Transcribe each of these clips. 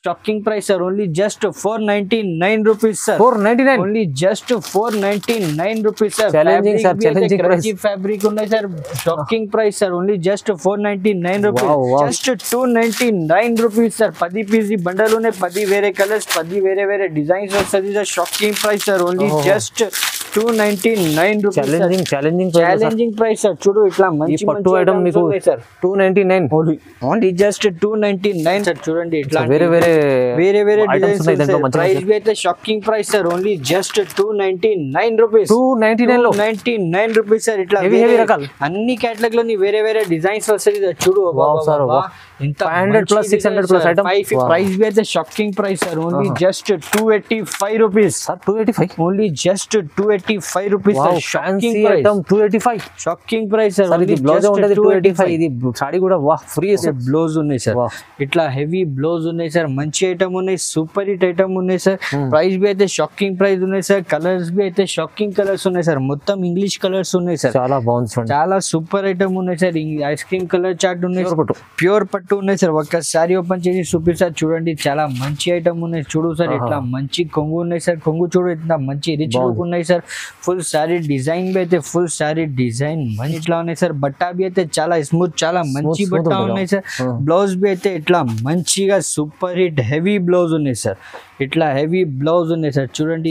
Shocking price, sir. Only just 499 rupees, sir. 499. Only just 499 rupees, sir. Challenging, sir. Challenging price. Fabric unnai, sir. Shocking price, sir. Only just 499 rupees. Wow. Just 299 rupees, sir. 10 piece bundle unai, 10 vere colors, 10 vere designs vastadi, sir. Shocking price, sir. Only just 299 rupees. Challenging price, sir. Chudu itla manchi item meeku sir. 299. Only just 299, sir. Chudandi itla వేరే designs price bhi aithe shocking price, sir. Only just 299 rupees. 299 rupees, sir. Itla heavy rakal anni catalog lo ni vere designs vastadi, sir. Chudu inta 500 plus 600 plus item. Price bhi aithe shocking price, sir. Only just 285 rupees, sir. 285 only just 285 rupees, wow, sir. Shocking fancy price. Item 285 shocking price, sir. Only blouse untadi 285. ఇది sorry కూడా వాహ్ free blouse ఉన్నాయి sir. ఇట్లా heavy blouse ఉన్నాయి sir. మంచి item ఉన్నాయి, super hit item ఉన్నాయి sir. Price బి అయితే షాకింగ్ ప్రైస్ ఉన్నాయి సార్. కలర్స్ బి అయితే షాకింగ్ కలర్స్ ఉన్నాయి సార్. మొత్తం ఇంగ్లీష్ కలర్స్ ఉన్నాయి సార్. చాలా బాగుంది, చాలా సూపర్ ఐటమ్ ఉన్నాయి sir. Ice cream colour chart ఉన్నాయి, ప్యూర్ పట్టు ఉన్నాయి సార్. ఒక్కసారి ఓపెన్ చేసి చూపిస్తారు చూడండి. చాలా మంచి ఐటమ్ ఉన్నాయి. చూడు సార్, ఇట్లా మంచి కొంగు ఉన్నాయి సార్. కొంగు చూడు, ఇట్లా మంచి రిచ్ లుక్ ఉన్నాయి సార్. ఫుల్ సారీ డిజైన్ బి అయితే ఫుల్ సారీ డిజైన్ మంచి ఇట్లా ఉన్నాయి సార్. బట్టా బి అయితే చాలా స్మూత్, చాలా మంచి బట్ట ఉన్నాయి సార్. బ్లౌజ్ బి అయితే ఇట్లా మంచిగా సూపర్ హిట్ హెవీ బ్లౌజ్ ఉన్నాయి సార్. ఇట్లా హెవీ బ్లౌజ్ ఉన్నాయి సార్. చూడండి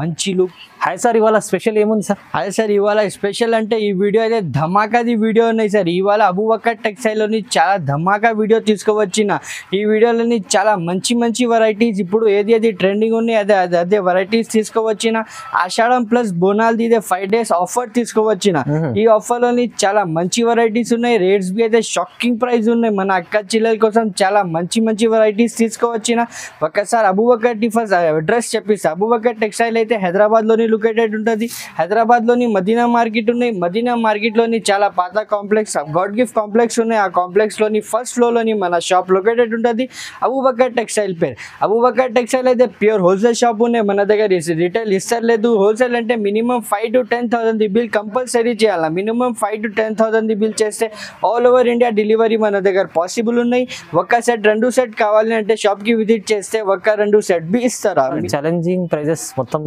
మంచి లుక్. హాయ్ సార్, ఇవాళ స్పెషల్ ఏముంది సార్? అదే సార్, ఇవాళ స్పెషల్ అంటే ఈ వీడియో అయితే ధమాకాది వీడియో ఉన్నాయి సార్. ఇవాళ అబూబకర్ టెక్స్టైల్లోని చాలా ధమాకా వీడియో తీసుకువచ్చిన. ఈ వీడియోలోని చాలా మంచి వెరైటీస్ ఇప్పుడు ఏది ట్రెండింగ్ ఉన్నాయి అదే వెరైటీస్ తీసుకువచ్చిన. ఆషాఢం ప్లస్ బోనాల్ది ఇదే 5 days ఆఫర్ తీసుకువచ్చిన. ఈ ఆఫర్లోని చాలా మంచి వెరైటీస్ ఉన్నాయి. రేట్స్ బి అయితే షాకింగ్ ప్రైస్ ఉన్నాయి. మన అక్క చెల్లెల కోసం చాలా మంచి వెరైటీస్ తీసుకువచ్చిన. ఒకసారి అబూబకర్ ఫస్ట్ అడ్రస్ చెప్పిస్తా. అబూబకర్ టెక్స్టైల్ అయితే హైదరాబాద్లోని లొకేటెడ్ ఉంటుంది. హైదరాబాద్లోని మదీనా మార్కెట్ ఉన్నాయి. మదీనా మార్కెట్లోని చాలా పాత కాంప్లెక్స్ గాడ్ గిఫ్ట్ కాంప్లెక్స్ ఉన్నాయి. ఆ కాంప్లెక్స్లోని ఫస్ట్ ఫ్లోర్లోని మన షాప్ లొకేటెడ్ ఉంటుంది. అబూబకర్ టెక్స్టైల్ పేరు. అబూబకర్ టెక్స్టైల్ అయితే ప్యూర్ హోల్సేల్ షాప్ ఉన్నాయి. మన దగ్గర రిటైల్ ఇస్తలేదు. హోల్సేల్ అంటే మినిమం 5 to 10,000 బిల్ కంపల్సరీ చేయాలి. మినిమం 5 to 10,000 బిల్ చేస్తే ఆల్ ఓవర్ ఇండియా డెలివరీ మన దగ్గర పాసిబుల్ ఉన్నాయి. ఒక సెట్ 2 సెట్ కావాలి అంటే షాప్కి విజిట్ చేస్తే ఒక 2 సెట్ బి ఇస్తారా. ఛాలెంజింగ్ ప్రైజెస్ మొత్తం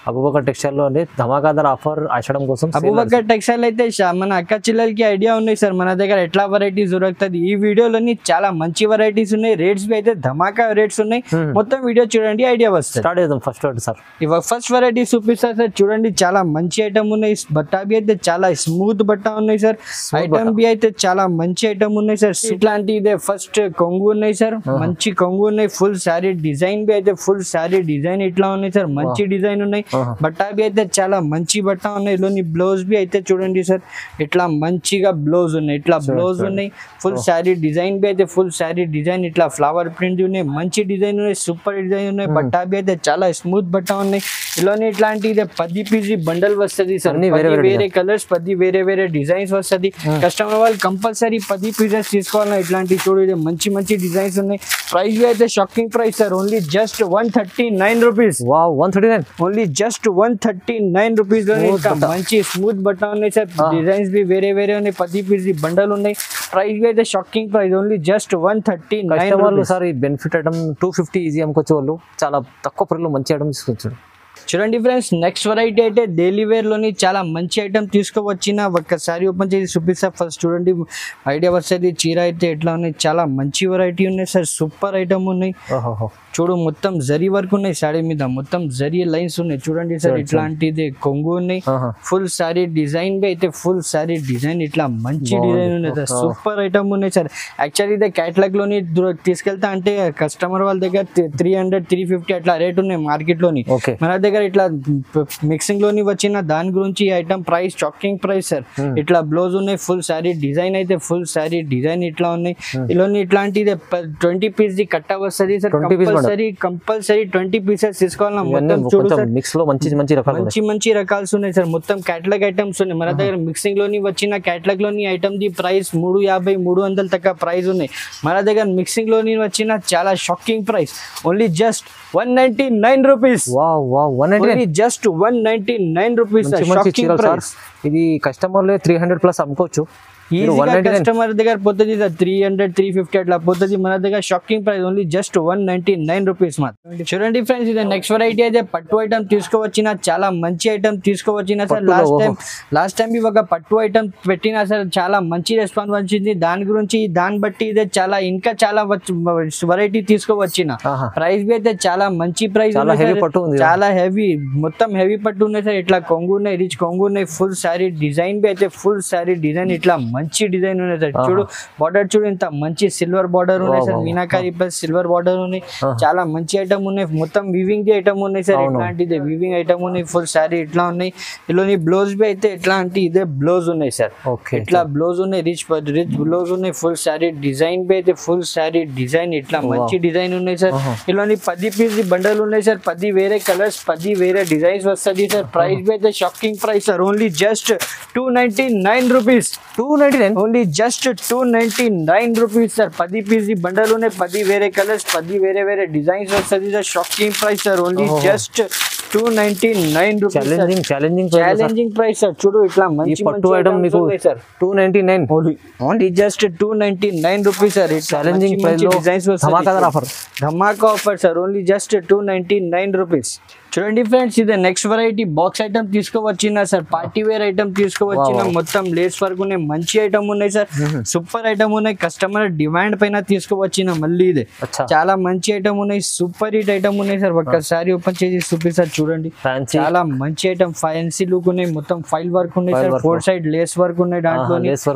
అబూబకర్ టెక్స్టైల్ లో ధమాకాదార్ ఆఫర్ ఆషాఢం కోసం. అబూబకర్ టెక్స్టైల్ అయితే మన అక్క చెల్లెలకి ఐడియా ఉన్నాయి సార్ మన దగ్గర ఎట్లా వెరైటీస్ దొరుకుతుంది. ఈ వీడియోలోని చాలా మంచి వెరైటీస్ ఉన్నాయి. రేట్స్ అయితే ధమాకా రేట్స్ ఉన్నాయి. మొత్తం వీడియో చూడండి, ఐడియా వస్తుంది. స్టార్ట్ చేద్దాం. ఫస్ట్ వెరైటీ చూపిస్తా సార్. చూడండి, చాలా మంచి ఐటమ్ ఉన్నాయి. బట్టా బి అయితే చాలా స్మూత్ బట్ట ఉన్నాయి సార్. ఐటమ్ బి అయితే చాలా మంచి ఐటమ్ ఉన్నాయి సార్. ఇట్లాంటి ఇదే ఫస్ట్ కొంగు ఉన్నాయి సార్. మంచి కొంగు ఉన్నాయి. ఫుల్ శారీ డిజైన్ బి అయితే ఫుల్ శారీ డిజైన్ ఇట్లా ఉన్నాయి సార్. మంచి డిజైన్ ఉన్నాయి. బట్టా బి అయితే చాలా మంచి బట్ట ఉన్నాయి. ఇలోని బ్లౌజ్ బి అయితే చూడండి సార్, ఇట్లా మంచిగా బ్లౌజ్ ఉన్నాయి. ఇట్లా బ్లౌజ్ ఉన్నాయి. ఫుల్ శారీ డిజైన్ బి అయితే ఫుల్ శారీ డిజైన్ ఇట్లా ఫ్లవర్ ప్రింట్ ఉన్నాయి. మంచి డిజైన్ ఉన్నాయి. సూపర్ డిజైన్ ఉన్నాయి. బట్టా బి అయితే చాలా స్మూత్ బట్ట ఉన్నాయి. ఇలోని ఇట్లాంటి 10 పీస్ బండల్ వస్తుంది సార్. వేరే కలర్స్ 10 వేరే డిజైన్స్ వస్తుంది. కస్టమర్ వాళ్ళు కంపల్సరీ 10 పీసెస్ తీసుకోవాలన్నా ఇట్లాంటి చూడు మంచి డిజైన్స్ ఉన్నాయి. ప్రైస్ అయితే shocking price sir. Only just 139 rupees. Only just 139 rupees లోనే మంచి స్మూత్ బట్ట ఉన్నాయి సార్. డిజైన్స్ బి వేరే ఉన్నాయి. 10 పీస్ బండల్ ఉన్నాయి. ప్రైస్ అయితే shocking price. Only just 139 sir. ఈ బెనిఫిట్ ఐటమ్ 250 ఈజీ అమ్ముకోవచ్చు. వాళ్ళు చాలా తక్కువ ప్రైస్ లో మంచి ఐటమ్ తీసుకొచ్చారు. చూడండి ఫ్రెండ్స్, నెక్స్ట్ వెరైటీ అయితే డైలీ వేర్ లోని చాలా మంచి ఐటమ్ తీసుకువచ్చిన. ఒక్కసారి ఓపెన్ చేసి చూపిస్తా. ఫస్ట్ చూడండి, ఐడియా వస్తుంది. చీర అయితే ఎట్లా ఉన్నాయి, చాలా మంచి వెరైటీ ఉన్నాయి సార్. సూపర్ ఐటమ్ ఉన్నాయి. చూడు, మొత్తం జరీ వర్క్ ఉన్నాయి. సారీ మీద మొత్తం జరీ లైన్స్ ఉన్నాయి. చూడండి సార్, ఇట్లాంటిది కొంగు ఉన్నాయి. ఫుల్ సారీ డిజైన్ బి అయితే ఫుల్ సారీ డిజైన్ ఇట్లా మంచి డిజైన్ ఉన్నాయి సార్. సూపర్ ఐటమ్ ఉన్నాయి సార్. యాక్చువల్లీ ఇదే క్యాటలాగ్ లోని తీసుకెళ్తా అంటే కస్టమర్ వాళ్ళ దగ్గర 300 350 అట్లా రేట్ ఉన్నాయి మార్కెట్ లోని. మన దగ్గర ఇట్లా మిక్సింగ్ లోని వచ్చిన దాని గురించి item price shocking price sir. ఇట్లా బ్లౌజ్ ఉన్నాయి. ఫుల్ సారీ డిజైన్ అయితే ఫుల్ సారీ డిజైన్ ఇట్లా ఉన్నాయి. ఇలోని ఇట్లాంటిది 20 పీస్ ది కట్ట వస్తుంది సార్. కంపల్సరీ 20 పీసెస్ తీసుకోవాలన్నా. మొత్తం చూడు సార్, మిక్స్ లో మంచి రకాల్స్ ఉన్నాయి సార్. మొత్తం క్యాటలాగ్ ఐటమ్స్ ఉన్నాయి. మన దగ్గర మిక్సింగ్ లోని వచ్చిన క్యాటలాగ్ లోని ఐటమ్ ది ప్రైస్ 350 300 దాకా ప్రైస్ ఉన్నాయి. మన దగ్గర మిక్సింగ్ లోని వచ్చిన చాలా shocking price. Only just 199 rupees. Just 199 rupees. ఇది కస్టమర్లే 300 ప్లస్ అమ్ముకోవచ్చు. ఈజీగా కస్టమర్ దగ్గర పోతుంది సార్ 300-350 అట్లా పోతుంది. మన దగ్గర shocking price only just 199 rupees మాత్రం. చూడండి ఫ్రెండ్స్, ఇది నెక్స్ట్ వెరైటీ అయితే పట్టు ఐటమ్ తీసుకోవచ్చిన, చాలా మంచి ఐటమ్ తీసుకోవచ్చిన సార్. లాస్ట్ టైం ఒక పట్టు ఐటమ్ పెట్టినా సార్, చాలా మంచి రెస్పాన్స్ వచ్చింది. దాన్ని బట్టి ఇదే ఇంకా చాలా వెరైటీ తీసుకోవచ్చిన. ప్రైస్ బి అయితే చాలా మంచి ప్రైస్, చాలా హెవీ, మొత్తం హెవీ పట్టు ఉన్నాయి సార్. ఇట్లా కొంగు ఉన్నాయి, రిచ్ కొంగు ఉన్నాయి. ఫుల్ శారీ డిజైన్ బి అయితే ఫుల్ శారీ డిజైన్ ఇట్లా మంచి డిజైన్ ఉన్నాయి సార్. చూడు బార్డర్ చూడు, ఇంత మంచి సిల్వర్ బార్డర్ ఉన్నాయి sir. Meenakari plus silver border ఉన్నాయి. చాలా మంచి ఐటమ్ ఉన్నాయి. మొత్తం వివింగ్ ది ఐటమ్ ఉన్నాయి సార్. ఇట్లాంటిది వివింగ్ ఐటమ్ ఉన్నాయి. ఫుల్ శారీ ఇట్లా ఉన్నాయి. ఇలాని బ్లౌజ్ బి అయితే ఎట్లాంటి ఇదే బ్లౌజ్ ఉన్నాయి సార్. ఇట్లా బ్లౌజ్ ఉన్నాయి, రిచ్ బ్లౌజ్ ఉన్నాయి. ఫుల్ శారీ డిజైన్ బి అయితే ఫుల్ శారీ డిజైన్ ఇట్లా మంచి డిజైన్ ఉన్నాయి సార్. ఇలాని 10 పీస్ బండల్ ఉన్నాయి సార్. 10 వేరే కలర్స్, 10 వేరే డిజైన్స్ వస్తుంది సార్. ప్రైస్ బి అయితే shocking price sir. Only just 299 rupees. 299 only just 299 rupees sir. 10 piece bundle ఉన్నాయి. 10 వేరే కలర్స్, 10 వేరే డిజైన్స్ వస్తుంది sir. Shocking price sir. Only just 299 rupees. Challenging price sir. చూడు ఇట్లా మంచి పట్టు ఐటమ్ మీకు sir 299 only just 299 rupees sir. Challenging price లో డిజైన్స్ వస్తుంది. ధమాకా offer sir. Only just 299 rupees. చూడండి ఫ్రెండ్స్, ఇది నెక్స్ట్ వెరైటీ బాక్స్ ఐటమ్ తీసుకోవచ్చిన సార్. పార్టీ వేర్ ఐటమ్ తీసుకోవచ్చిన. మొత్తం లేస్ వర్క్ ఉన్నాయి. మంచి ఐటమ్ ఉన్నాయి సార్. సూపర్ ఐటమ్ ఉన్నాయి. కస్టమర్ డిమాండ్ పైన తీసుకోవచ్చిన. మళ్ళీ ఇదే చాలా మంచి ఐటమ్ ఉన్నాయి. సూపర్ హిట్ ఐటమ్ ఉన్నాయి సార్. ఒక్కసారి ఓపెన్ చేసి చూపిస్తారు చూడండి. చాలా మంచి ఐటమ్, ఫ్యాన్సీ లుక్ ఉన్నాయి. మొత్తం ఫైల్ వర్క్ ఉన్నాయి సార్. 4 సైడ్ లేస్ వర్క్ ఉన్నాయి. దాంట్లో లేస్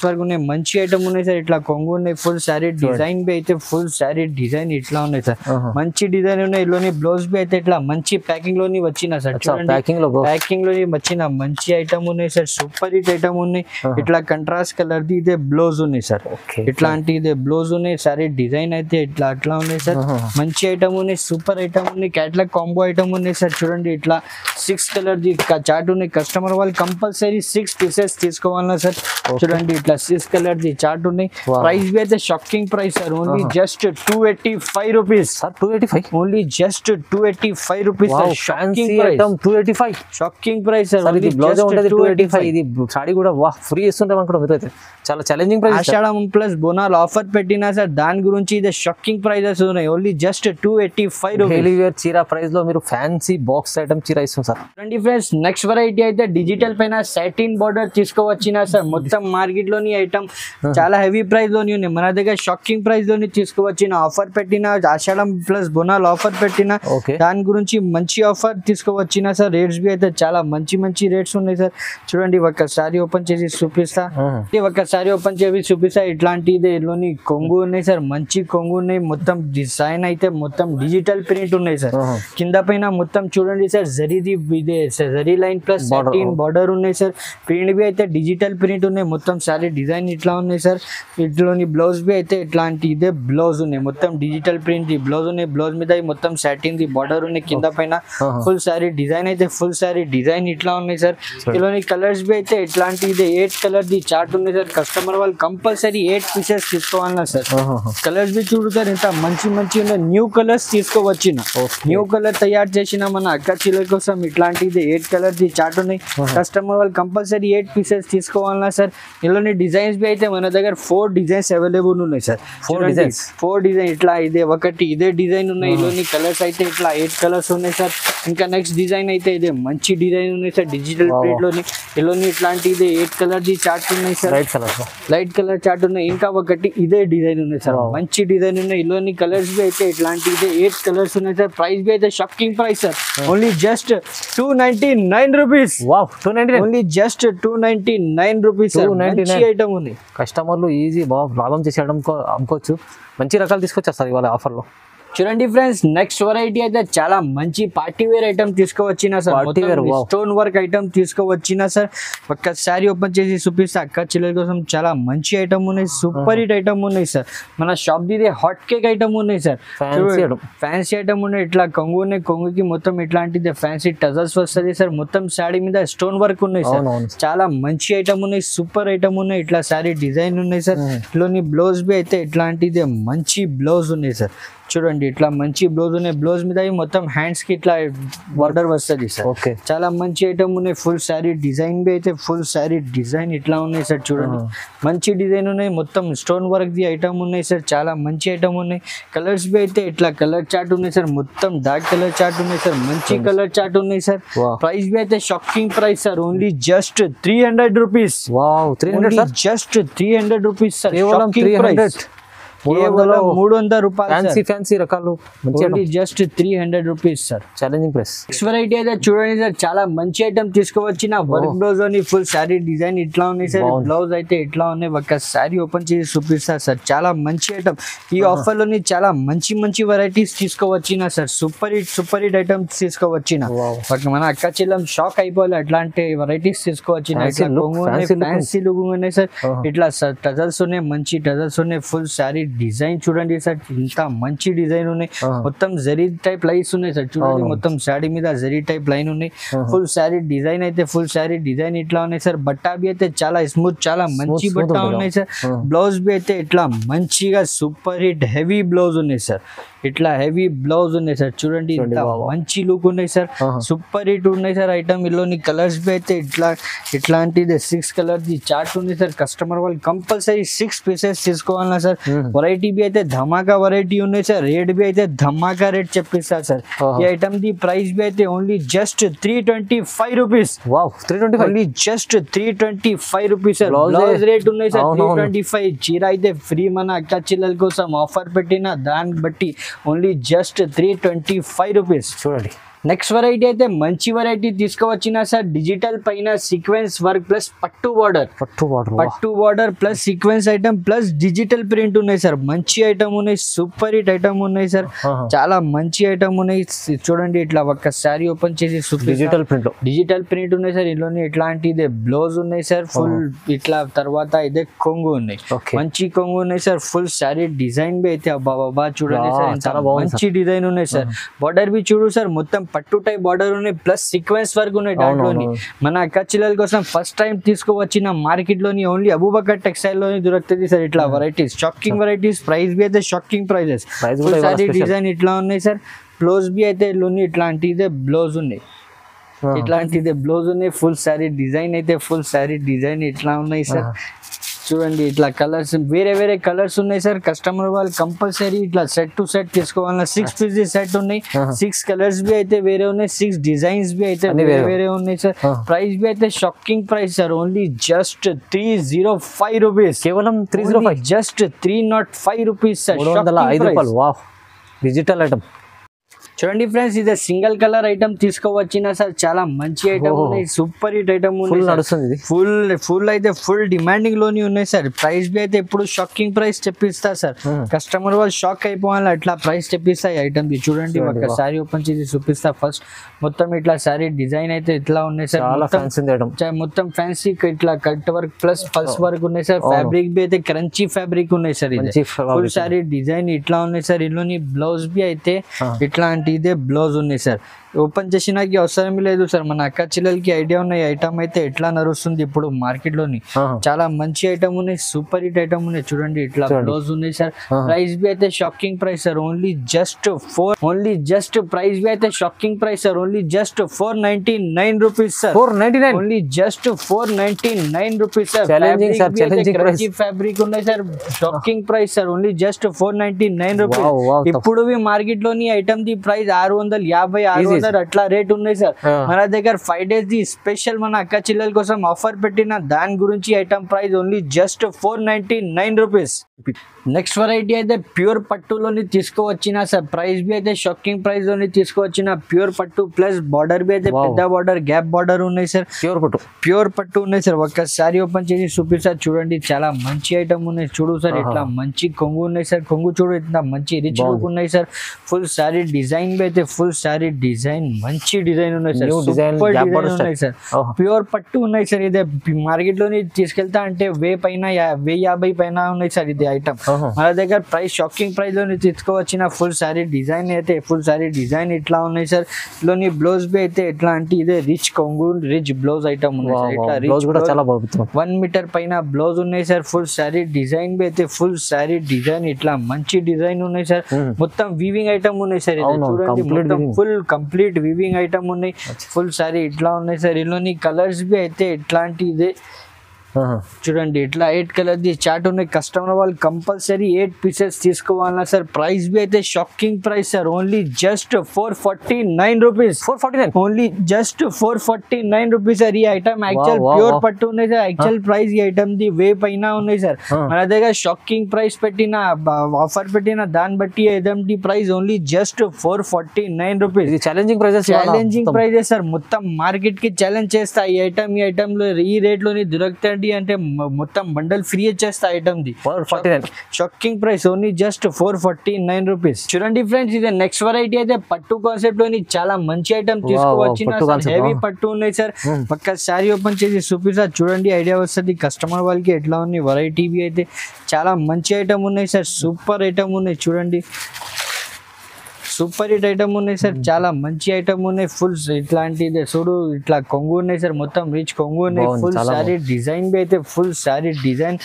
వర్క్ ఉన్నాయి. మంచి ఐటమ్ ఉన్నాయి సార్. ఇట్లా కొంగు ఉన్నాయి. ఫుల్ శారీ డిజైన్ బి అయితే ఫుల్ శారీ డిజైన్ ఇట్లా ఉన్నాయి సార్. మంచి డిజైన్ ఉన్నాయి. ఇలోని బ్లౌజ్ బి అయితే ఇట్లా మంచి ప్యాకింగ్ లోని వచ్చిన సార్. ప్యాకింగ్ లోని వచ్చిన మంచి ఐటమ్ ఉన్నాయి సార్. సూపర్ హిట్ ఐటమ్ ఉన్నాయి. ఇట్లా కంట్రాస్ట్ కలర్ ది ఇదే బ్లౌజ్ ఉన్నాయి సార్. ఇట్లాంటి ఇదే బ్లౌజ్ ఉన్నాయి. సారీ డిజైన్ అయితే ఇట్లా అట్లా ఉన్నాయి సార్. మంచి ఐటమ్ ఉన్నాయి. సూపర్ ఐటమ్ ఉన్నాయి. క్యాట్లాగ్ కాంబో ఐటమ్ ఉన్నాయి సార్. చూడండి ఇట్లా 6 కలర్ ది చార్ట్ ఉన్నాయి. కస్టమర్ వాళ్ళు కంపల్సరీ 6 పీసెస్ తీసుకోవాలన్నా సార్. చూడండి ఇట్లా 6 కలర్ ది చార్ట్ ఉన్నాయి. ప్రైస్ బి అయితే shocking price sir. Only just 285 rupees. 285 only just 285 rupees. Shocking price sir. ఇది బ్లౌజ్ ఉంటది 285. ఇది సారీ కూడా ఫ్రీ ఇస్తుంటాం అనుకుంటా మీరు అయితే. చాలా challenging price. Ashadham plus Bonal offer పెట్టినా సార్. దాని గురించి ఇది షాకింగ్ ప్రైజెస్ ఉన్నాయి. Only just 285 rupees. Daily wear చీర ప్రైస్ లో మీరు ఫ్యాన్సీ బాక్స్ ఐటమ్ చీర ఇస్తుంది సార్. రండి ఫ్రెండ్స్, నెక్స్ట్ వెరైటీ అయితే డిజిటల్ పైన సాటిన్ బార్డర్ తీసుకోవచ్చిన సార్. మొత్తం మార్కెట్ లోని ఐటమ్ చాలా హెవీ ప్రైస్ లోని ఉన్నాయి. మన దగ్గర షాకింగ్ ప్రైస్ లోని తీసుకోవచ్చిన. ఆఫర్ పెట్టిన ఆషాఢం ప్లస్ బోనాల్ ఆఫర్ పెట్టిన. దాని గురించి మంచి ఆఫర్ తీసుకోవచ్చిన సార్. రేట్స్ బి అయితే చాలా మంచి రేట్స్ ఉన్నాయి సార్. చూడండి ఒక్కసారి ఓపెన్ చేసి చూపిస్తా. ఇట్లాంటి ఇదేలోని కొంగు ఉన్నాయి సార్. మంచి కొంగు ఉన్నాయి. మొత్తం డిజైన్ అయితే మొత్తం డిజిటల్ ప్రింట్ ఉన్నాయి సార్. కింద పైన మొత్తం చూడండి సార్. జరీది ఇదే zari line plus satin border ఉన్నాయి సార్. ప్రింట్ బి అయితే డిజిటల్ ప్రింట్ ఉన్నాయి. మొత్తం సారీ డిజైన్ ఇట్లా ఉన్నాయి సార్. ఇట్లోని బ్లౌజ్ బి అయితే ఇట్లాంటి ఇదే బ్లౌజ్ ఉన్నాయి. మొత్తం డిజిటల్ ప్రింట్ ది బ్లౌజ్ ఉన్నాయి. బ్లౌజ్ మీద మొత్తం సాటిన్ ది బార్డర్ ఉన్నాయి. కింద పైన ఫుల్ సారీ డిజైన్ అయితే ఫుల్ సారీ డిజైన్ ఇట్లా ఉన్నాయి సార్. ఇలాని కలర్స్ బి అయితే ఇట్లాంటి ఇదే 8 కలర్ ది చార్ట్ ఉంది సార్. కస్టమర్ వాళ్ళు కంపల్సరీ 8 పీసెస్ తీసుకోవాలన్నా సార్. కలర్స్ బి చూడుతారు ఇంత మంచి ఉన్నాయి. న్యూ కలర్స్ తీసుకోవచ్చిన. న్యూ కలర్ తయారు చేసిన మన అక్క చిల్లల కోసం ఇట్లాంటి 8 కలర్ ది చార్ట్ ఉన్నాయి. కస్టమర్ వాళ్ళు కంపల్సరీ 8 పీసెస్ తీసుకోవాలన్నా సార్. ఇలాని డిజైన్స్ బి అయితే మన దగ్గర 4 డిజైన్స్ అవైలబుల్ ఉన్నాయి సార్. 4 డిజైన్ ఇట్లా ఇదే ఒకటి ఇదే డిజైన్ ఉన్నాయి. ఇలాని కలర్స్ అయితే ఇట్లా 8 కలర్స్ ఉన్నాయి సార్. ఇంకా నెక్స్ట్ డిజైన్ అయితే ఇదే మంచి డిజైన్ ఉన్నాయి సార్. డిజిటల్ ప్రింట్ లోని ఇలాని ఇట్లాంటి ఇదే 8 కలర్ ది చార్ట్ ఉన్నాయి సార్. లైట్ కలర్ చార్ట్ ఉన్నాయి. ఇంకా ఒకటి ఇదే డిజైన్ ఉన్నాయి సార్. మంచి డిజైన్ ఉన్నాయి. ఇలాని కలర్స్ బి అయితే ఇట్లాంటి ఇదే 8 కలర్స్ ఉన్నాయి సార్. ప్రైస్ బి అయితే shocking price sir. Only just 299 rupees. Only just 299 rupees sir. మంచి ఐటమ్ ఉంది. కస్టమర్లు ఈజీ లాభం చేసి అమ్ముకోవచ్చు. మంచి రకాలు తీసుకొచ్చారు సార్ ఇవాళ ఆఫర్ లో. చూడండి ఫ్రెండ్స్, నెక్స్ట్ వెరైటీ అయితే చాలా మంచి పార్టీ వేర్ ఐటమ్ తీసుకోవచ్చిన సార్. స్టోన్ వర్క్ ఐటమ్ తీసుకోవచ్చిన సార్. ఒక్కసారి ఓపెన్ చేసి చూపిస్తే అక్క చిల్లల కోసం చాలా మంచి ఐటమ్ ఉన్నాయి. సూపర్ హిట్ ఐటమ్ ఉన్నాయి సార్. మన షాప్ ది హాట్ కేక్ ఐటమ్ ఉన్నాయి సార్. ఫ్యాన్సీ ఐటమ్ ఉన్నాయి. ఇట్లా కొంగు ఉన్నాయి. కొంగుకి మొత్తం ఇట్లాంటిది ఫ్యాన్సీ టజల్స్ వస్తుంది సార్. మొత్తం శారీ మీద స్టోన్ వర్క్ ఉన్నాయి సార్. చాలా మంచి ఐటమ్ ఉన్నాయి. సూపర్ ఐటమ్ ఉన్నాయి. ఇట్లా శారీ డిజైన్ ఉన్నాయి సార్. ఇట్లోని బ్లౌజ్ బి అయితే ఇట్లాంటిది మంచి బ్లౌజ్ ఉన్నాయి సార్. చూడండి ఇట్లా మంచి బ్లౌజ్ ఉన్నాయి. బ్లౌజ్ మీద మొత్తం హ్యాండ్స్ కి ఇట్లా బార్డర్ వస్తుంది సార్. ఓకే చాలా మంచి ఐటమ్ ఉన్నాయి. ఫుల్ శారీ డిజైన్ బి అయితే ఫుల్ శారీ డిజైన్ ఇట్లా ఉన్నాయి సార్. చూడండి మంచి డిజైన్ ఉన్నాయి. మొత్తం స్టోన్ వర్క్ ది ఐటమ్ ఉన్నాయి సార్. చాలా మంచి ఐటమ్ ఉన్నాయి. కలర్స్ బి అయితే ఇట్లా కలర్ చార్ట్ ఉన్నాయి సార్. మొత్తం డార్క్ కలర్ చార్ట్ ఉన్నాయి సార్. మంచి కలర్ చార్ట్ ఉన్నాయి సార్. ప్రైస్ బి అయితే shocking price sir. Only just 300 rupees. Wow 300 sir. Just 300 rupees sir. కేవలం 300. 300 రూపాయలు. ఫ్యాన్సీ రకాలు just 300 rupees sir. Challenging price. Next variety అయితే చూడండి సార్. చాలా మంచి ఐటమ్ తీసుకువచ్చిన వర్క్ బ్లౌజ్ అని ఫుల్ శారీ డిజైన్ ఇట్లా ఉన్నాయి సార్. బ్లౌజ్ అయితే ఇట్లా ఉన్నాయి. ఒక శారీ ఓపెన్ చేసి చూపిస్తారు సార్. చాలా మంచి ఐటమ్. ఈ ఆఫర్ లోని చాలా మంచి మంచి వెరైటీస్ తీసుకువచ్చిన సార్. సూపర్ హిట్ ఐటమ్స్ తీసుకువచ్చిన. మన అక్క చెల్లం షాక్ అయిపోవాలి అట్లాంటి వెరైటీస్ తీసుకువచ్చిన. ఫ్యాన్సీ లుక్ ఉన్నాయి సార్. ఇట్లా టజల్స్ ఉన్నాయి. మంచి టజల్స్ ఉన్నాయి. ఫుల్ శారీ డిజైన్ చూడండి సార్. ఇంత మంచి డిజైన్ ఉన్నాయి. మొత్తం జరీ టైప్ లైన్స్ ఉన్నాయి సార్. చూడండి మొత్తం శారీ మీద జరీ టైప్ లైన్ ఉన్నాయి. ఫుల్ శారీ డిజైన్ అయితే ఫుల్ శారీ డిజైన్ ఇట్లా ఉన్నాయి సార్. బట్టా బి అయితే చాలా స్మూత్ చాలా మంచి బట్టా ఉన్నాయి సార్. బ్లౌజ్ బి అయితే ఇట్లా మంచిగా సూపర్ హిట్ హెవీ బ్లౌజ్ ఉన్నాయి సార్. ఇట్లా హెవీ బ్లౌజ్ ఉన్నాయి సార్. చూడండి ఇంత మంచి లుక్ ఉన్నాయి సార్. సూపర్ హిట్ ఉన్నాయి సార్ ఐటమ్. ఇల్లోని కలర్స్ బి అయితే ఇట్లాంటిది 6 కలర్ ది చార్ట్ ఉంది సార్. కస్టమర్ వాళ్ళు కంపల్సరీ 6 పీసెస్ తీసుకోవాలన్నా సార్. వెరైటీ బి అయితే ధమాకా వెరైటీ ఉన్నాయి సార్. రేట్ బి అయితే ధమాకా రేట్ చెప్పిస్తారు సార్. ఈ ఐటమ్ ది ప్రైస్ బి అయితే only just 325 rupees. Wow 325. Only just 325 rupees sir. Blouse rate ఉన్నాయి సార్ 325. చీర అయితే ఫ్రీ. మన అక్క చెల్లెల కోసం ఆఫర్ పెట్టిన దాన్ని బట్టి ఓన్లీ జస్ట్ 325 రూపీస్. చూడండి నెక్స్ట్ వెరైటీ అయితే మంచి వెరైటీ తీసుకువచ్చిన సార్. డిజిటల్ పైన సీక్వెన్స్ వర్క్ ప్లస్ పట్టు border plus sequence item plus digital print ఉన్నాయి సార్. మంచి ఐటమ్ ఉన్నాయి. సూపర్ హిట్ ఐటమ్ ఉన్నాయి సార్. చాలా మంచి ఐటమ్ ఉన్నాయి. చూడండి ఇట్లా ఒక శారీ ఓపెన్ చేసి డిజిటల్ ప్రింట్ ఉన్నాయి సార్. ఇందులోనే ఇట్లాంటిదే బ్లౌజ్ ఉన్నాయి సార్. ఫుల్ ఇట్లా తర్వాత ఇదే కొంగు ఉన్నాయి. మంచి కొంగు ఉన్నాయి సార్. ఫుల్ శారీ డిజైన్ బి అయితే బాబా చూడండి సార్. చాలా మంచి డిజైన్ ఉన్నాయి సార్. బార్డర్ బి చూడు సార్. మొత్తం పట్టు టైప్ బార్డర్ ఉన్నాయి ప్లస్ సీక్వెన్స్ వర్క్ ఉన్నాయి దాంట్లోని. మన అక్క చెల్లెల కోసం ఫస్ట్ టైం తీసుకువచ్చిన మార్కెట్ లోని ఓన్లీ అబూబకర్ టెక్స్టైల్ లోని దొరుకుతుంది సార్. ఇట్లా వెరైటీస్ షాకింగ్ వెరైటీస్. ప్రైస్ బి అయితే షాకింగ్ ప్రైజెస్. సారీ డిజైన్ ఇట్లా ఉన్నాయి సార్. బ్లౌజ్ బి అయితే ఇట్లాంటిదే బ్లౌజ్ ఉన్నాయి. ఫుల్ శారీ డిజైన్ అయితే ఫుల్ శారీ డిజైన్ ఇట్లా ఉన్నాయి సార్. చూడండి ఇట్లా కలర్స్ వేరే కలర్స్ ఉన్నాయి సార్. కస్టమర్ వాళ్ళు కంపల్సరీ ఇట్లా సెట్ టు సెట్ తీసుకోవాలన్నా 6 పీసెస్ సెట్ ఉన్నాయి. 6 కలర్స్ బి అయితే వేరే ఉన్నాయి. 6 డిజైన్స్ బి అయితే వేరే ఉన్నాయి సార్. ప్రైస్ బి అయితే shocking price sir. Only just 305 rupees. కేవలం 305. Just 305 rupees sir. 305 రూపాయలు. Wow digital item. చూడండి ఫ్రెండ్స్ ఇది సింగిల్ కలర్ ఐటమ్ తీసుకోవచ్చిన సార్. చాలా మంచి ఐటమ్ ఉన్నాయి. సూపర్ హిట్ ఐటమ్ ఉన్నాయి. ఫుల్ అయితే ఫుల్ డిమాండింగ్ లోని ఉన్నాయి సార్. ప్రైస్ బి అయితే ఎప్పుడు షాకింగ్ ప్రైస్ చెప్పిస్తా సార్. కస్టమర్ వాళ్ళు షాక్ అయిపోవాలి అట్లా ప్రైస్ చెప్పిస్తా ఈ ఐటమ్ ది. చూడండి ఒక శారీ ఓపెన్ చేసి చూపిస్తా. ఫస్ట్ మొత్తం ఇట్లా శారీ డిజైన్ అయితే ఇట్లా ఉన్నాయి సార్. మొత్తం ఫ్యాన్సీ ఇట్లా cut work plus pulse work ఉన్నాయి సార్. ఫ్యాబ్రిక్ బి అయితే క్రంచీ ఫ్యాబ్రిక్ ఉన్నాయి సార్. ఇది ఫుల్ శారీ డిజైన్ ఇట్లా ఉన్నాయి సార్. ఇందులోని బ్లౌజ్ బి అయితే ఇట్లాంటి ఇదే బ్లౌజ్ ఉన్నాయి సార్. ఓపెన్ చేసినాకి అవసరం లేదు సార్. మన అక్క చెల్లెలకి ఐడియా ఉన్నాయి ఐటమ్ అయితే ఎట్లా నడుస్తుంది ఇప్పుడు మార్కెట్ లోని. చాలా మంచి ఐటమ్ ఉన్నాయి. సూపర్ హిట్ ఐటమ్ ఉన్నాయి. చూడండి ఇట్లా బ్లౌజ్ ఉన్నాయి సార్. ప్రైస్ బి అయితే shocking price sir. Only just price బి అయితే shocking price sir. Only just 499 rupees sir. 499. Only just 499 rupees sir. Fabric ఉన్నాయి sir. Shocking price sir. Only just 499 rupees. ఇప్పుడు మార్కెట్ లోని ఐటమ్ ది ప్రైస్ 650 అట్లా రేట్ ఉన్నాయి సార్. మన దగ్గర 5 days ది స్పెషల్ మన అక్క చెల్లెల కోసం ఆఫర్ పెట్టిన దాని గురించి item price only just 499 rupees. Next variety అయితే ప్యూర్ పట్టులోని తీసుకువచ్చిన సార్. ప్రైస్ బి అయితే షాకింగ్ ప్రైస్ లోని తీసుకువచ్చిన ప్యూర్ పట్టు ప్లస్ బార్డర్ బి అయితే పెద్ద బార్డర్ గ్యాప్ బార్డర్ ఉన్నాయి సార్. ప్యూర్ పట్టు ఉన్నాయి సార్. ఒక్కసారి ఓపెన్ చేసి చూపిస్తారు. చూడండి చాలా మంచి ఐటమ్ ఉన్నాయి. చూడు సార్ ఇట్లా మంచి కొంగు ఉన్నాయి సార్. కొంగు చూడు ఇట్లా మంచి రిచ్ లుక్ ఉన్నాయి సార్. ఫుల్ శారీ డిజైన్ బి అయితే ఫుల్ శారీ డిజైన్ డిజైన్ మంచి డిజైన్ ఉన్నాయి sir, New design, super jabber design style. ఉన్నాయి సార్, ఓహో. ప్యూర్ పట్టు ఉన్నాయి సార్. ఇదే మార్కెట్ లోని తీసుకెళ్తా అంటే 1050 పైన ఉన్నాయి సార్ ఇది ఐటమ్. ఓహో. మన దగ్గర ప్రైస్ షాకింగ్ ప్రైస్ లోని తీసుకోవచ్చిన ఫుల్ సారీ డిజైన్ అయితే ఫుల్ సారీ డిజైన్ ఇట్లా ఉన్నాయి సార్. లోని బ్లౌజ్ బి అయితే ఎట్లా అంటే ఇదే రిచ్ కొంగు రిచ్ బ్లౌజ్ ఐటమ్ ఉన్నాయి సార్. ఇట్లా బ్లౌజ్ కూడా రిచ్ చాలా బాగుంది. 1 మీటర్ పైన బ్లౌజ్ ఉన్నాయి సార్. ఫుల్ సారీ డిజైన్ బి అయితే ఫుల్ సారీ డిజైన్ ఇట్లా మంచి డిజైన్ ఉన్నాయి సార్. మొత్తం వీవింగ్ ఐటమ్ ఉన్నాయి సార్. ఇది అవును, చూడండి complete మొత్తం weaving. Full complete weaving item ఉన్నాయి. ఫుల్ సారీ ఇట్లా ఉన్నాయి సార్. ఇందులోని కలర్స్ బి అయితే ఇట్లాంటి ఇదే చూడండి ఇట్లా 8 కలర్ ది చార్ట్ ఉన్నాయి. కస్టమర్ వాళ్ళు కంపల్సరీ 8 పీసెస్ తీసుకోవాలన్నా సార్. ప్రైస్ బి అయితే shocking price sir, only just 449 rupees. 449 only just 449 rupees sir. ఈ item actual wow, pure wow. పట్టు ఉన్నాయి సార్. యాక్చువల్ ప్రైస్ ఈ ఐటమ్ ది పైన ఉన్నాయి సార్. మన దగ్గర షాకింగ్ ప్రైస్ పెట్టిన ఆఫర్ పెట్టిన దాన్ని బట్టి ఐటమ్ ది ప్రైస్ ఓన్లీ జస్ట్ 449 రూపీస్. ఇది challenging prices. Challenging prices sir. మొత్తం మార్కెట్ కి ఛాలెంజ్ చేస్తా ఈ ఐటమ్ లో ఈ రేట్ లోని దొరుకుతాయి అంటే మొత్తం బండల్ ఫ్రీ చేస్తా item the. 449 shocking price only just 449 rupees. చూడండి ఫ్రెండ్స్, ఇది నెక్స్ట్ వెరైటీ అయితే పట్టు కాన్సెప్ట్ లోని చాలా మంచి ఐటమ్ తీసుకువచ్చిన పట్టు concept, హెవీ పట్టు ఉన్నాయి సార్. పక్క శారీ ఓపెన్ చేసి చూపిస్తా చూడండి, ఐడియా వస్తుంది కస్టమర్ వాళ్ళకి ఎట్లా ఉంది. వెరైటీ అయితే చాలా మంచి ఐటమ్ ఉన్నాయి సార్. సూపర్ ఐటమ్ ఉన్నాయి చూడండి, సూపర్ హిట్ ఐటమ్ ఉన్నాయి సార్. చాలా మంచి ఐటమ్ ఉన్నాయి. ఫుల్ ఇట్లాంటిది చూడు ఇట్లా కొంగు ఉన్నాయి సార్. మొత్తం రిచ్ కొంగు ఉన్నాయి. ఫుల్ సారీ డిజైన్ బి అయితే ఫుల్ సారీ డిజైన్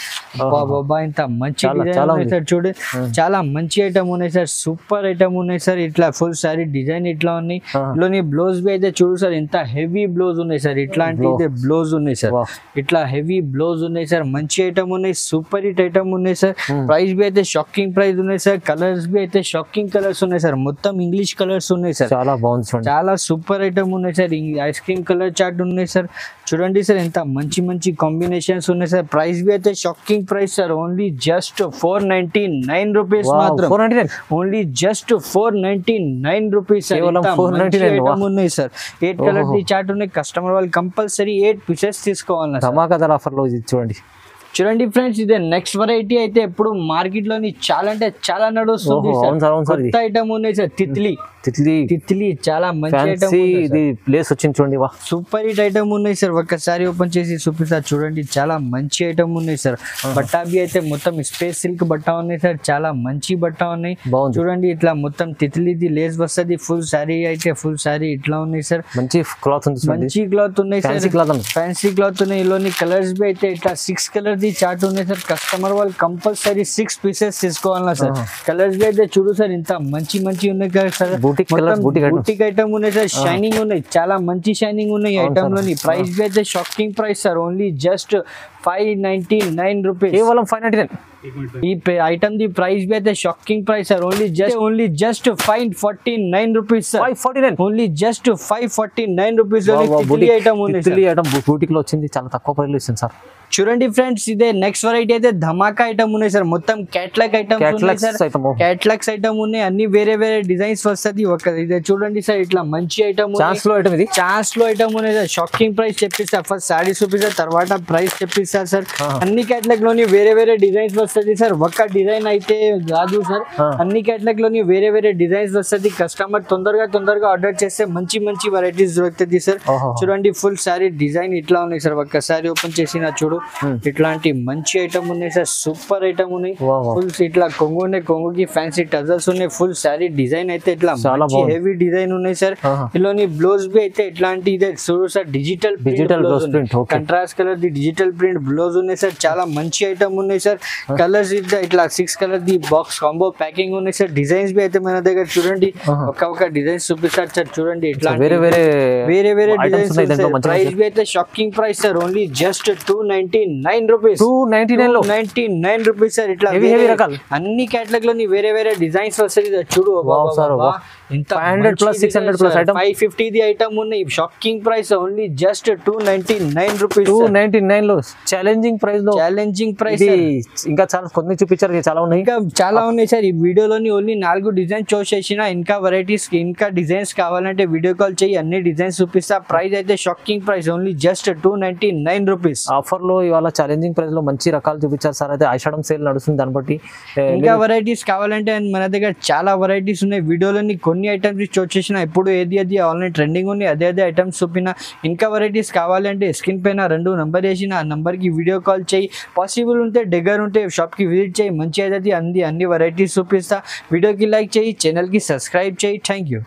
బాబా ఇంత మంచి డిజైన్ ఉన్నాయి సార్. చూడు చాలా మంచి ఐటమ్ ఉన్నాయి సార్. సూపర్ ఐటమ్ ఉన్నాయి సార్. ఇట్లా ఫుల్ సారీ డిజైన్ ఇట్లా ఉన్నాయి. ఇందులోని బ్లౌజ్ బి అయితే చూడు సార్ ఎంత హెవీ బ్లౌజ్ ఉన్నాయి సార్. ఇట్లాంటి బ్లౌజ్ ఉన్నాయి సార్. ఇట్లా హెవీ బ్లౌజ్ ఉన్నాయి సార్. మంచి ఐటమ్ ఉన్నాయి. సూపర్ హిట్ ఐటమ్ ఉన్నాయి సార్. ప్రైస్ బి అయితే షాకింగ్ ప్రైస్ ఉన్నాయి సార్. కలర్స్ బి అయితే షాకింగ్ కలర్స్ ఉన్నాయి సార్. మొత్తం ఇంగ్లీష్ కలర్స్ ఉన్నాయి సార్. చాలా బాగుంది, చాలా సూపర్ ఐటమ్ ఉన్నాయి sir. Ice cream colour chart ఉన్నాయి సార్. చూడండి సార్ ఎంత మంచి మంచి కాంబినేషన్స్ ఉన్నాయి సార్. ప్రైస్ బి అయితే shocking price sir. Only just 499 rupees మాత్రం. 499 ఓన్లీ జస్ట్ 499 రూపీస్ సార్. కేవలం 499 ఉన్నాయి సార్. 8 కలర్ ది చార్ట్ ఉన్నాయి. కస్టమర్ వాళ్ళు కంపల్సరీ 8 పీసెస్ తీసుకోవాలి. ధమాకాదార్ ఆఫర్ లో ఇది చూడండి. చూడండి ఫ్రెండ్స్, ఇదే నెక్స్ట్ వెరైటీ అయితే ఇప్పుడు మార్కెట్ లోని చాలా అంటే చాలా నడుస్తుంది. కొత్త ఐటమ్ ఉన్నాయి సార్. తిత్లీ చాలా మంచి ఐటమ్. ఇది ప్లేస్ వచ్చింది చూడండి, వా సూపర్ హిట్ ఐటమ్ ఉన్నాయి సార్. ఒక్కసారి ఓపెన్ చేసి చూపిస్తా చూడండి, చాలా మంచి ఐటమ్ ఉన్నాయి సార్. బట్ట బి అయితే మొత్తం స్పేస్ సిల్క్ బట్ట ఉన్నాయి సార్. చాలా మంచి బట్ట ఉన్నాయి చూడండి. ఇట్లా మొత్తం తిత్లీది లేస్ వస్తుంది. ఫుల్ సారీ అయితే ఫుల్ సారీ ఇట్లా ఉన్నాయి సార్. మంచి క్లాత్ ఉంది, మంచి క్లాత్ ఉన్నాయి సార్. ఫ్యాన్సీ క్లాత్ ఉన్నాయి. ఇందులోని కలర్స్ బి అయితే ఇట్లా 6 కలర్ ది చార్ట్ ఉన్నాయి సార్. కస్టమర్ వాళ్ళు కంపల్సరీ 6 పీసెస్ తీసుకోవాలన్నా సార్. కలర్స్ బి అయితే చూడు సార్ ఇంత మంచి మంచి ఉన్నాయి కదా సార్. బూటిక్ ఐటమ్ ఉన్నాయి సార్. షైనింగ్ ఉన్నాయి, చాలా మంచి షైనింగ్ ఉన్నాయి ఐటమ్ లోని. ప్రైస్ బి అయితే shocking price sir. Only just 599 rupees. కేవలం 599. ఈ ఐటమ్ ది ప్రైస్ బి అయితే shocking price sir. Only just 549 rupees sir. 549 only just 549 rupees. Item ఉంది, బూటిక్ లో వచ్చింది. చాలా తక్కువ ప్రైస్ లో ఇస్తుంది సార్. చూడండి ఫ్రెండ్స్, ఇదే నెక్స్ట్ వెరైటీ అయితే ధమాకా ఐటమ్ ఉన్నాయి సార్. మొత్తం క్యాట్లాగ్ ఐటమ్స్ ఉన్నాయి సార్. క్యాట్లాగ్స్ ఐటమ్ ఉన్నాయి. అన్ని వేరే వేరే డిజైన్స్ వస్తుంది. ఇదే చూడండి సార్ ఇట్లా మంచి ఐటమ్. ఛాన్స్ లో ఐటమ్, ఇది ఛాన్స్ లో ఐటమ్ ఉన్నాయి సార్. షాకింగ్ ప్రైస్ చెప్పిస్తా. ఫస్ట్ సారీ చూపిస్తారు, తర్వాత ప్రైస్ చెప్పిస్తారు సార్. అన్ని క్యాట్లాగ్ లోని వేరే వేరే డిజైన్స్ వస్తుంది సార్. ఒక్క డిజైన్ అయితే కాదు సార్. అన్ని క్యాట్లాగ్ లోని వేరే వేరే డిజైన్స్ వస్తుంది. కస్టమర్ తొందరగా ఆర్డర్ చేస్తే మంచి మంచి వెరైటీస్ దొరుకుతుంది సార్. చూడండి ఫుల్ సారీ డిజైన్ ఇట్లా ఉన్నాయి సార్. ఒక్కసారి ఓపెన్ చేసిన చూడు ఇట్లాంటి మంచి ఐటమ్ ఉన్నాయి సార్. సూపర్ ఐటమ్ ఉన్నాయి. ఫుల్ ఇట్లా కొంగు ఉన్నాయి. కొంగుకి ఫ్యాన్సీ టజల్స్ ఉన్నాయి. ఫుల్ సారీ డిజైన్ అయితే ఇట్లా హెవీ డిజైన్ ఉన్నాయి సార్. ఇందులోని బ్లౌజ్ బి అయితే ఇట్లాంటి ఇదే చూడు sir. Digital contrast colour the digital print blouse ఉన్నాయి సార్. చాలా మంచి ఐటమ్ ఉన్నాయి సార్. కలర్స్ ఇట్లా 6 colour the box combo packing ఉన్నాయి సార్. డిజైన్స్ బి అయితే మన దగ్గర చూడండి ఒక్క డిజైన్స్ చూపిస్తారు సార్. చూడండి ఇట్లా వేరే వేరే డిజైన్స్. ప్రైస్ బి అయితే shocking price sir. Only just 299 rupees. 299 rupees sir. ఇట్లా అన్ని క్యాటలాగ్ లోని వేరే వేరే డిజైన్స్ వస్తాయి చూడు. ఇంత 500 ప్లస్ 600 ప్లస్ ఐటమ్. 550 ది ఐటమ్ ఉన్నాయి. Shocking price only just 299 rupees. 299 లో ఛాలెంజింగ్ ప్రైస్ లో. Challenging price. ఇంకా చాలా కొన్ని చూపించారు, చాలా ఉన్నాయి. ఇంకా చాలా ఉన్నాయి సార్. ఈ వీడియోలోని ఓన్లీ 4 డిజైన్స్ చూస్ చేసిన. ఇంకా వెరైటీస్ ఇంకా డిజైన్స్ కావాలంటే వీడియో కాల్ చేయి, అన్ని డిజైన్స్ చూపిస్తా. ప్రైస్ అయితే shocking price, only just 299 rupees. Offer లో ఇవాళ ఛాలెంజింగ్ ప్రైస్ లో మంచి రకాలు చూపించారు సార్. అయితే ఐషాడం సేల్ నడుస్తుంది, దాన్ని బట్టి ఇంకా వెరైటీస్ కావాలంటే మన దగ్గర చాలా వెరైటీస్ ఉన్నాయి. వీడియోలోని కొన్ని ఐటమ్స్ చూస్ చేసిన. ఇప్పుడు ఏది ఆన్లైన్ ట్రెండింగ్ ఉంది అదే ఐటమ్స్ చూపిన. ఇంకా వెరైటీస్ కావాలంటే స్క్రీన్ పైన 2 నంబర్ వేసిన, ఆ నంబర్కి వీడియో కాల్ చేయి. పాసిబుల్ ఉంటే దగ్గర ఉంటే షాప్కి విజిట్ చేయి. మంచి అయితే అన్ని వెరైటీస్ చూపిస్తా. వీడియోకి లైక్ చేయి, ఛానల్కి సబ్స్క్రైబ్ చేయి. Thank you.